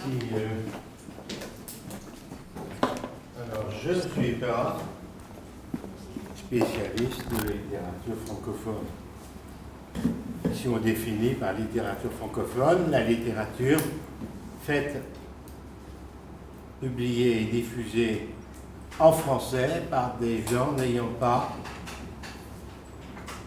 Merci. Alors, je ne suis pas spécialiste de la littérature francophone. Si on définit par littérature francophone, la littérature faite, publiée et diffusée en français par des gens n'ayant pas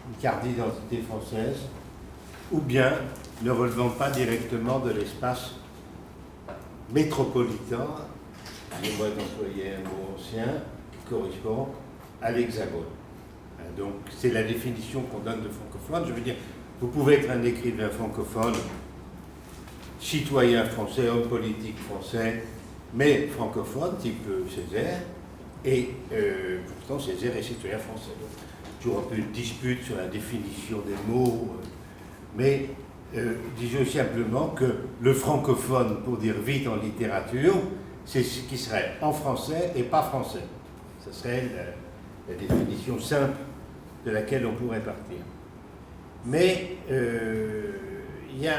une carte d'identité française ou bien ne relevant pas directement de l'espace métropolitain, excusez-moi d'employer un mot ancien, qui correspond à l'Hexagone. Donc c'est la définition qu'on donne de francophone. Je veux dire, vous pouvez être un écrivain francophone, citoyen français, homme politique français, mais francophone, type Césaire, et pourtant Césaire est citoyen français. Donc, toujours un peu de dispute sur la définition des mots, mais disons simplement que le francophone, pour dire vite en littérature, c'est ce qui serait en français et pas français. Ce serait la définition simple de laquelle on pourrait partir. Mais il y a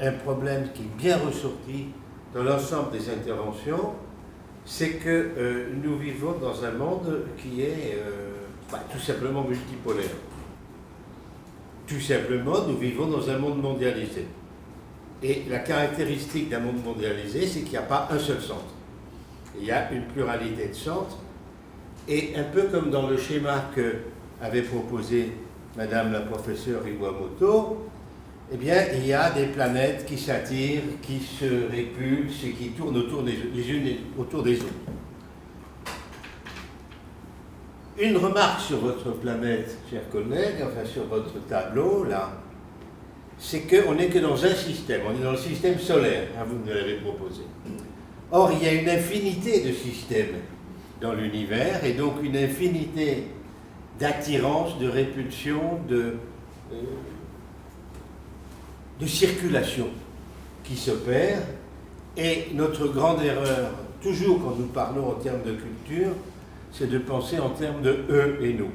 un problème qui est bien ressorti dans l'ensemble des interventions, c'est que nous vivons dans un monde qui est tout simplement multipolaire. Tout simplement, nous vivons dans un monde mondialisé. Et la caractéristique d'un monde mondialisé, c'est qu'il n'y a pas un seul centre. Il y a une pluralité de centres. Et un peu comme dans le schéma que avait proposé Madame la professeure Iwamoto, eh bien, il y a des planètes qui s'attirent, qui se répulsent et qui tournent autour les unes autour des autres. Une remarque sur votre planète, chers collègues, enfin sur votre tableau, là, c'est qu'on n'est que dans un système, on est dans le système solaire, hein, vous me l'avez proposé. Or, il y a une infinité de systèmes dans l'univers, et donc une infinité d'attirance, de répulsion, de circulation qui s'opère, et notre grande erreur, toujours quand nous parlons en termes de culture, c'est de penser en termes de eux et nous.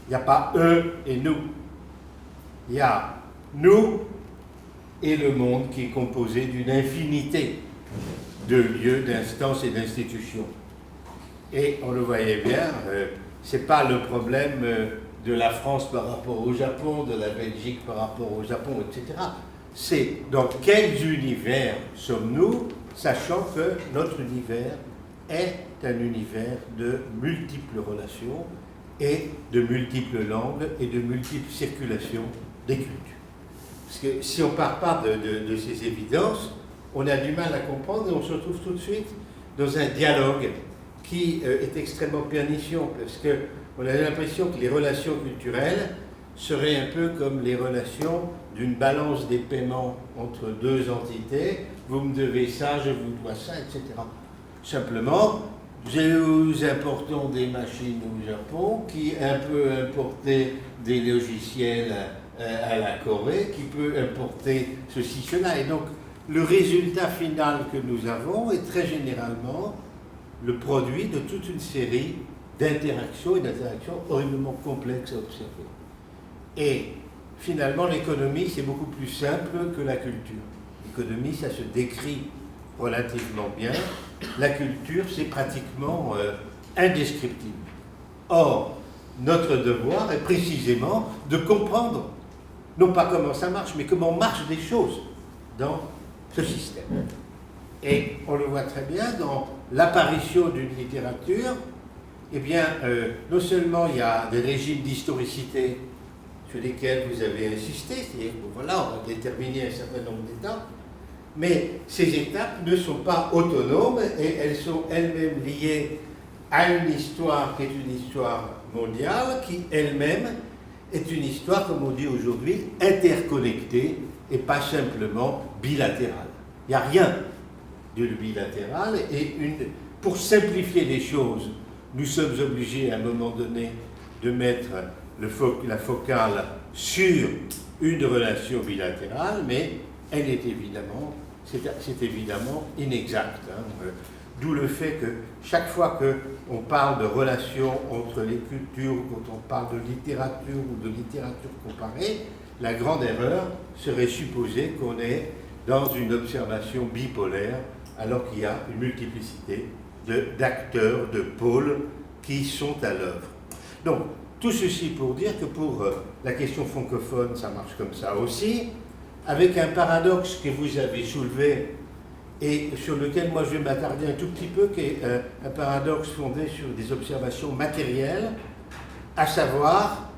Il n'y a pas eux et nous. Il y a nous et le monde qui est composé d'une infinité de lieux, d'instances et d'institutions. Et on le voyait bien, ce n'est pas le problème de la France par rapport au Japon, de la Belgique par rapport au Japon, etc. C'est dans quels univers sommes-nous, sachant que notre univers est un univers de multiples relations et de multiples langues et de multiples circulations des cultures. Parce que si on ne part pas de ces évidences, on a du mal à comprendre et on se retrouve tout de suite dans un dialogue qui est extrêmement pernicieux, parce qu'on a l'impression que les relations culturelles seraient un peu comme les relations d'une balance des paiements entre deux entités. Vous me devez ça, je vous dois ça, etc. Simplement, nous importons des machines au Japon, qui peut importer des logiciels à la Corée, qui peut importer ceci, cela. Et donc, le résultat final que nous avons est très généralement le produit de toute une série d'interactions et d'interactions horriblement complexes à observer. Et finalement, l'économie, c'est beaucoup plus simple que la culture. L'économie, ça se décrit relativement bien. La culture, c'est pratiquement indescriptible. Or, notre devoir est précisément de comprendre, non pas comment ça marche, mais comment marchent les choses dans ce système. Et on le voit très bien dans l'apparition d'une littérature. Eh bien, non seulement il y a des régimes d'historicité sur lesquels vous avez insisté, c'est-à-dire que voilà, on va déterminer un certain nombre d'étapes, mais ces étapes ne sont pas autonomes et elles sont elles-mêmes liées à une histoire qui est une histoire mondiale, qui elle-même est une histoire, comme on dit aujourd'hui, interconnectée et pas simplement bilatérale. Il n'y a rien de bilatéral et pour simplifier les choses, nous sommes obligés à un moment donné de mettre la focale sur une relation bilatérale, mais elle est évidemment, c'est évidemment inexact. Hein. D'où le fait que chaque fois qu'on parle de relations entre les cultures, quand on parle de littérature ou de littérature comparée, la grande erreur serait supposer qu'on ait dans une observation bipolaire, alors qu'il y a une multiplicité d'acteurs, de pôles qui sont à l'œuvre. Donc, tout ceci pour dire que pour la question francophone, ça marche comme ça aussi, avec un paradoxe que vous avez soulevé et sur lequel moi je vais m'attarder un tout petit peu, qui est un paradoxe fondé sur des observations matérielles, à savoir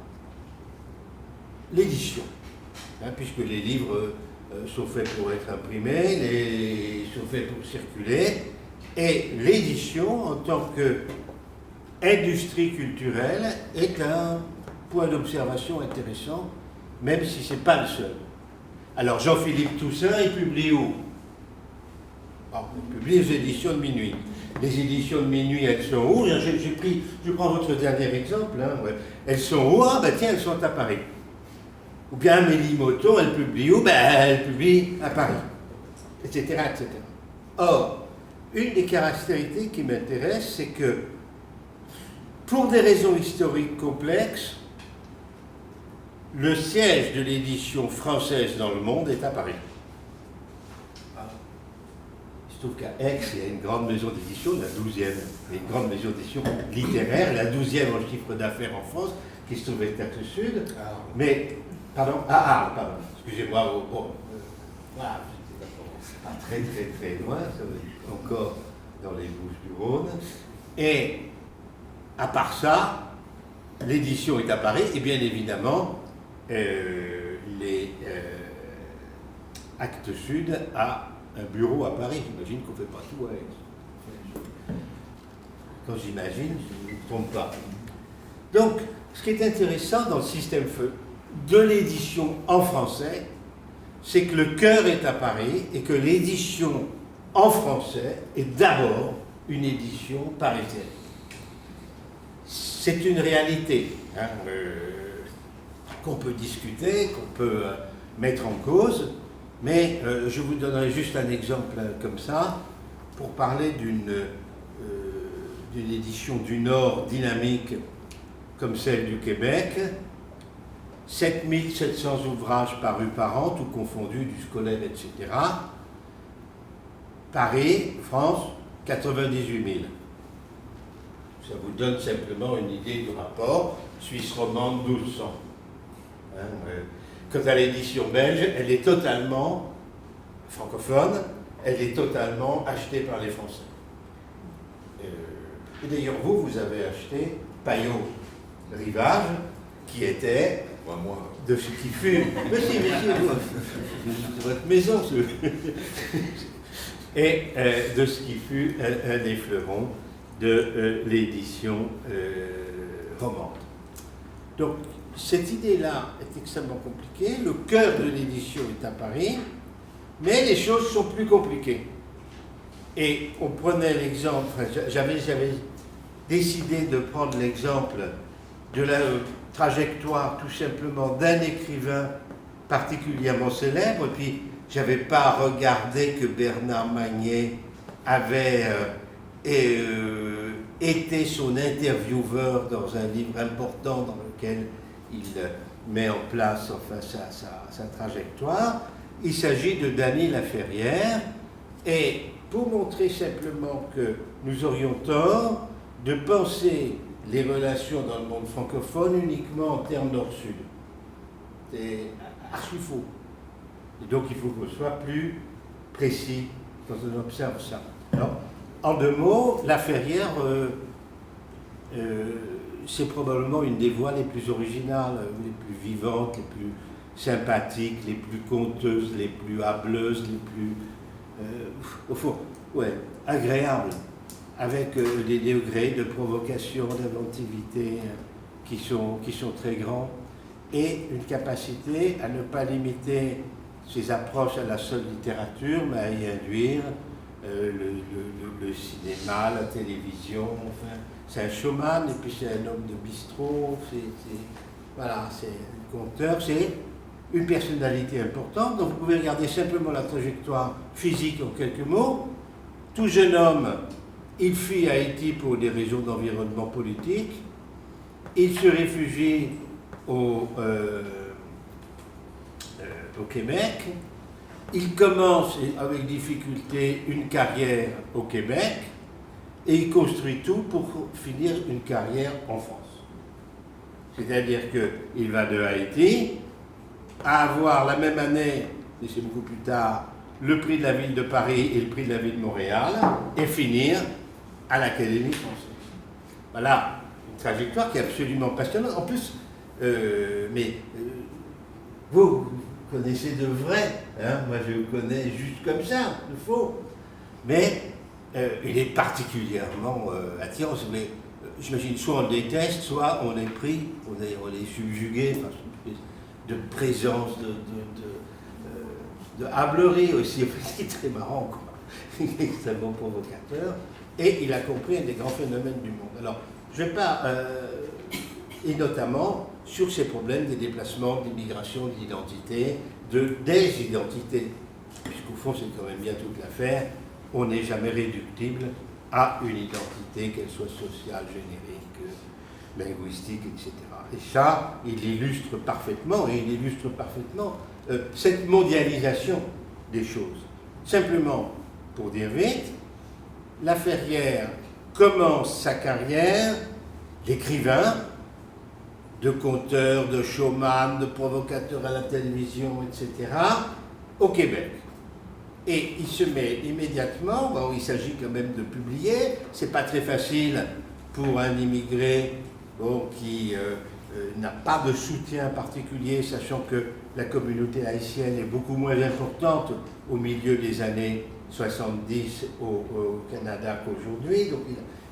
l'édition. Puisque les livres sont faits pour être imprimés, sont faits pour circuler, et l'édition, en tant qu'industrie culturelle, est un point d'observation intéressant, même si ce n'est pas le seul. Alors Jean-Philippe Toussaint, il publie où? Il publie les éditions de Minuit. Les éditions de Minuit, elles sont où? Je prends votre dernier exemple. Ouais. Elles sont où? Tiens, elles sont à Paris. Ou bien Amélie Moton, elle publie où? Elle publie à Paris, etc., etc. Or, une des caractéristiques qui m'intéresse, c'est que, pour des raisons historiques complexes, le siège de l'édition française dans le monde est à Paris. Il se trouve qu'à Aix, il y a une grande maison d'édition, la 12e, il y a une grande maison d'édition littéraire, la 12e en chiffre d'affaires en France, qui se trouve à Aix Sud. Mais, pardon, excusez-moi, voilà, pas très très très loin, ça veut dire encore dans les Bouches-du-Rhône. Et, à part ça, l'édition est à Paris, et bien évidemment, les Actes Sud a un bureau à Paris. J'imagine qu'on ne fait pas tout à Aix. Quand j'imagine, je ne me trompe pas. Donc, ce qui est intéressant dans le système de l'édition en français, c'est que le cœur est à Paris et que l'édition en français est d'abord une édition parisienne. C'est une réalité qu'on peut discuter, qu'on peut mettre en cause, mais je vous donnerai juste un exemple comme ça pour parler d'une édition du Nord dynamique comme celle du Québec. 7700 ouvrages parus par an, tout confondu, du scolaire, etc. Paris, France, 98 000. Ça vous donne simplement une idée du rapport. Suisse romande, 1200. Quant à l'édition belge, elle est totalement francophone, elle est totalement achetée par les Français. Et d'ailleurs, vous avez acheté Payot Rivage, qui était de ce qui fut... Monsieur, c'est votre maison, et de ce qui fut un des fleurons de l'édition romande. Donc, cette idée-là est extrêmement compliquée. Le cœur de l'édition est à Paris, mais les choses sont plus compliquées. Et on prenait l'exemple, j'avais décidé de prendre l'exemple de la trajectoire tout simplement d'un écrivain particulièrement célèbre, puis j'avais pas regardé que Bernard Magnet avait été son intervieweur dans un livre important dans lequel il met en place sa trajectoire. Il s'agit de Dany Laferrière, et pour montrer simplement que nous aurions tort de penser les relations dans le monde francophone uniquement en termes nord-sud. C'est archi faux. Et donc il faut qu'on soit plus précis quand on observe ça. Alors, en deux mots, Laferrière, c'est probablement une des voix les plus originales, les plus vivantes, les plus sympathiques, les plus conteuses, les plus hableuses, les plus, au fond, agréables, avec des degrés de provocation, d'inventivité qui sont très grands, et une capacité à ne pas limiter ses approches à la seule littérature, mais à y induire le cinéma, la télévision, enfin, c'est un showman, et puis c'est un homme de bistrot, c'est un conteur, c'est une personnalité importante. Donc vous pouvez regarder simplement la trajectoire physique en quelques mots. Tout jeune homme, il fuit Haïti pour des raisons d'environnement politique, il se réfugie au Québec, il commence avec difficulté une carrière au Québec et il construit tout pour finir une carrière en France. C'est-à-dire qu'il va de Haïti à avoir la même année, et c'est beaucoup plus tard, le prix de la ville de Paris et le prix de la ville de Montréal, et finir à l'Académie française. Voilà, une trajectoire qui est absolument passionnante. En plus, vous connaissez de vrai, hein? Moi je le connais juste comme ça, de faux. Mais il est particulièrement attirant. Mais j'imagine, soit on le déteste, soit on est pris, on est subjugué par une espèce de présence, de hablerie aussi. C'est très marrant, quoi. Il est extrêmement provocateur. Et il a compris un des grands phénomènes du monde. Alors, je ne vais pas... et notamment sur ces problèmes des déplacements, d'immigration, d'identité, des identités. Puisqu'au fond, c'est quand même bien toute l'affaire. On n'est jamais réductible à une identité, qu'elle soit sociale, générique, linguistique, etc. Et ça, il illustre parfaitement, cette mondialisation des choses. Simplement, pour dire vite, Laferrière commence sa carrière d'écrivain, de conteur, de showman, de provocateur à la télévision, etc., au Québec. Et il se met immédiatement, bon, il s'agit quand même de publier, c'est pas très facile pour un immigré qui n'a pas de soutien particulier, sachant que la communauté haïtienne est beaucoup moins importante au milieu des années 70 au Canada qu'aujourd'hui, donc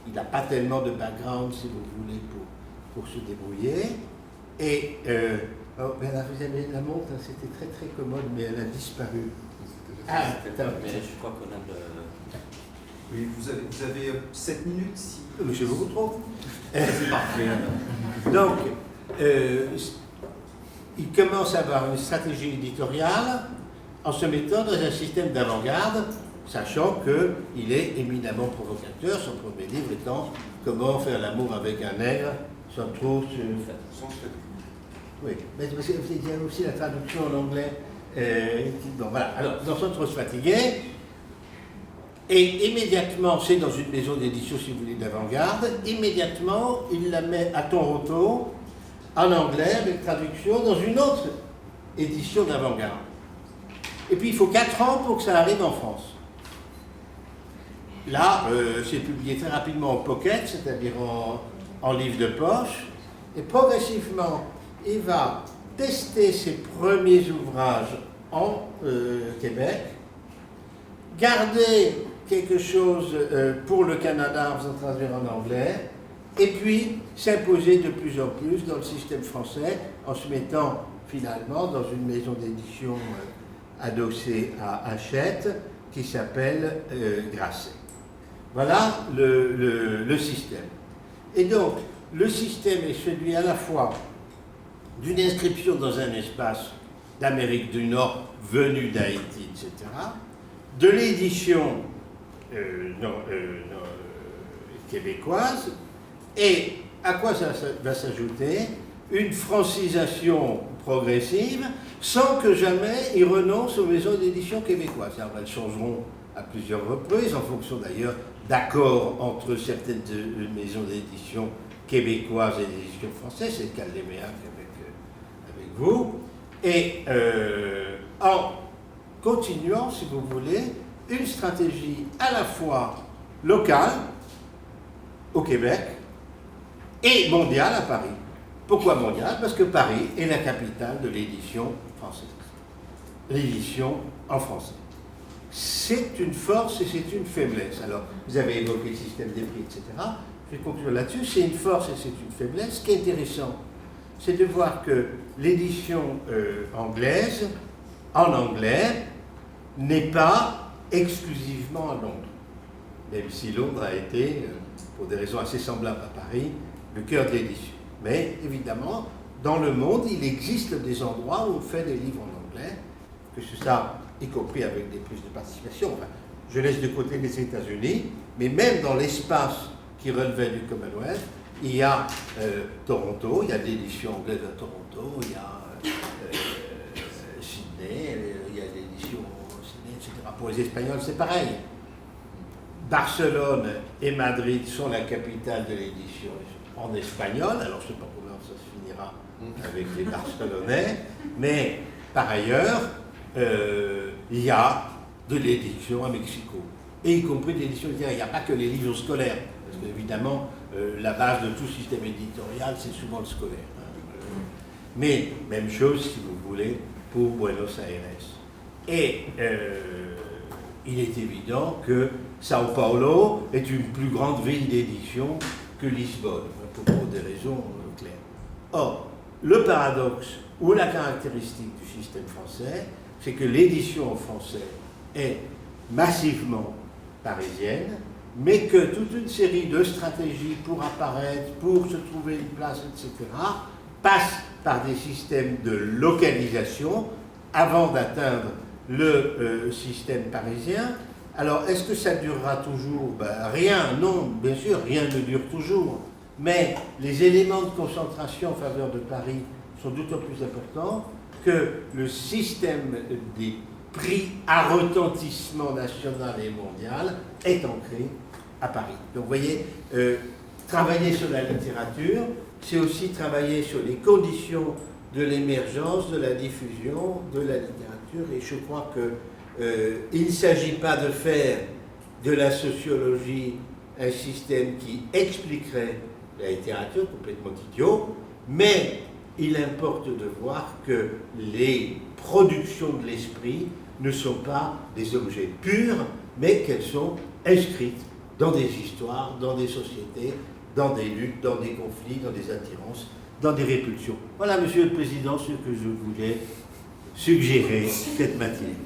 il n'a pas tellement de background, si vous voulez, pour se débrouiller. Et vous avez la montre, hein, c'était très très commode, mais elle a disparu. Ah, mais je crois qu'on a le... Oui, vous avez 7 minutes si... Mais c'est beaucoup trop. C'est parfait. Donc, il commence à avoir une stratégie éditoriale en se mettant dans un système d'avant-garde, sachant qu'il est éminemment provocateur, son premier livre étant « Comment faire l'amour avec un nègre sans trop se... » Oui, mais il y a aussi la traduction en anglais. Bon, voilà. Alors, sans trop se fatiguer, et immédiatement, c'est dans une maison d'édition, si vous voulez, d'avant-garde, immédiatement, il la met à Toronto, en anglais, avec traduction, dans une autre édition d'avant-garde. Et puis, il faut 4 ans pour que ça arrive en France. Là, c'est publié très rapidement en pocket, c'est-à-dire en livre de poche, et progressivement, il va tester ses premiers ouvrages en Québec, garder quelque chose pour le Canada en faisant traduire en anglais, et puis s'imposer de plus en plus dans le système français en se mettant finalement dans une maison d'édition adossée à Hachette qui s'appelle Grasset. Voilà le système. Et donc, le système est celui à la fois d'une inscription dans un espace d'Amérique du Nord venu d'Haïti, etc., de l'édition québécoise, et à quoi ça va s'ajouter une francisation progressive, sans que jamais ils renoncent aux maisons d'édition québécoises. Alors, elles changeront à plusieurs reprises, en fonction d'ailleurs d'accords entre certaines maisons d'édition québécoises et d'édition françaises, c'est le cas de l'EMEAC avec vous, et en continuant, si vous voulez, une stratégie à la fois locale, au Québec, et mondiale à Paris. Pourquoi mondiale? Parce que Paris est la capitale de l'édition française. L'édition en français. C'est une force et c'est une faiblesse. Alors, vous avez évoqué le système des prix, etc. Je vais conclure là-dessus. C'est une force et c'est une faiblesse. Ce qui est intéressant, c'est de voir que l'édition anglaise, en anglais, n'est pas exclusivement à Londres. Même si Londres a été, pour des raisons assez semblables à Paris, le cœur de l'édition. Mais évidemment, dans le monde, il existe des endroits où on fait des livres en anglais, que c'est ça, y compris avec des prises de participation. Enfin, je laisse de côté les États-Unis, mais même dans l'espace qui relevait du Commonwealth, il y a Toronto, il y a des éditions anglaises à Toronto, il y a Sydney, il y a des éditions pour les Espagnols, c'est pareil. Barcelone et Madrid sont la capitale de l'édition en espagnol. Alors, je ne sais pas comment ça se finira avec les Barcelonais, mais par ailleurs, il y a de l'édition à Mexico, et y compris de l'édition littéraire. Il n'y a pas que les livres scolaires, parce qu'évidemment, la base de tout système éditorial, c'est souvent le scolaire. Mais même chose, si vous voulez, pour Buenos Aires. Et il est évident que Sao Paulo est une plus grande ville d'édition que Lisbonne, pour des raisons claires. Or, le paradoxe ou la caractéristique du système français, c'est que l'édition en français est massivement parisienne, mais que toute une série de stratégies pour apparaître, pour se trouver une place, etc., passent par des systèmes de localisation avant d'atteindre le système parisien. Alors, est-ce que ça durera toujours? Rien, non, bien sûr, rien ne dure toujours. Mais les éléments de concentration en faveur de Paris sont d'autant plus importants que le système des prix à retentissement national et mondial est ancré à Paris. Donc, vous voyez, travailler sur la littérature, c'est aussi travailler sur les conditions de l'émergence, de la diffusion de la littérature. Et je crois qu'il ne s'agit pas de faire de la sociologie un système qui expliquerait la littérature, complètement idiot, mais il importe de voir que les productions de l'esprit ne sont pas des objets purs, mais qu'elles sont inscrites dans des histoires, dans des sociétés, dans des luttes, dans des conflits, dans des attirances, dans des répulsions. Voilà, Monsieur le Président, ce que je voulais suggérer cette matinée.